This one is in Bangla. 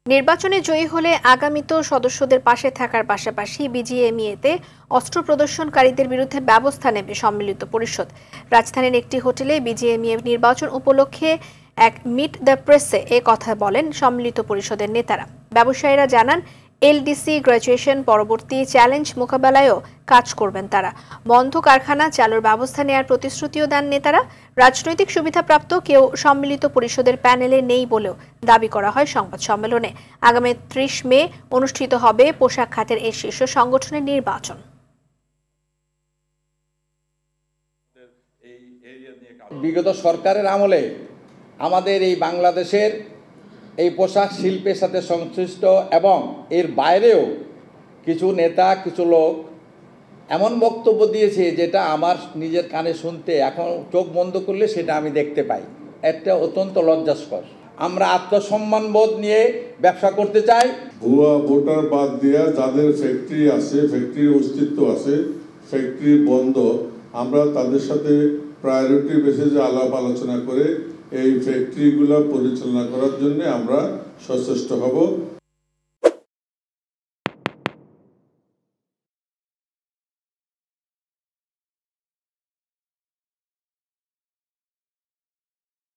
নির্বাচনে জয়ী হলে আগামীতেও সদস্যদের পাশে থাকার পাশাপাশি বিজিএমইএতে অস্ত্র প্রদর্শনকারীদের বিরুদ্ধে ব্যবস্থা নেবে সম্মিলিত পরিষদ। রাজধানীর একটি হোটেলে বিজিএমইএ নির্বাচন উপলক্ষে এক মিট দ্য প্রেসে এ কথা বলেন সম্মিলিত পরিষদের নেতারা। ব্যবসায়ীরা জানান, এলডিসি গ্র্যাজুয়েশন পরবর্তী চ্যালেঞ্জ মোকাবেলায়ও কাজ করবেন তারা। বন্ধ কারখানা চালুর ব্যবস্থা নেয়ার প্রতিশ্রুতিও দেন নেতারা। রাজনৈতিক সুবিধাপ্রাপ্ত কেউ সম্মিলিত পরিষদের প্যানেলে নেই বলেও দাবি করা হয় সংবাদ সম্মেলনে। আগামী ৩০ মে অনুষ্ঠিত হবে পোশাক খাতের এই শীর্ষ সংগঠনের নির্বাচন। বিগত সরকারের আমলে আমাদের এই বাংলাদেশের এই পোশাক শিল্পের সাথে সংশ্লিষ্ট এবং এর বাইরেও কিছু নেতা কিছু লোক এমন বক্তব্য দিয়েছে যেটা আমার নিজের কানে শুনতে এখন চোখ বন্ধ করলে সেটা আমি দেখতে পাই। এটা অত্যন্ত লজ্জাস্কর। আমরা আত্মসম্মানবোধ নিয়ে ব্যবসা করতে চাই। ভুয়া ভোটার বাদ দিয়া যাদের ফ্যাক্টরি আছে, ফ্যাক্টরির অস্তিত্ব আছে, ফ্যাক্টরি বন্ধ, আমরা তাদের সাথে প্রায়োরিটি বেসিসে আলাপ আলোচনা করে এই ফ্যাক্টরিগুলো পরিচালনা করার জন্য আমরা সচেষ্ট হব।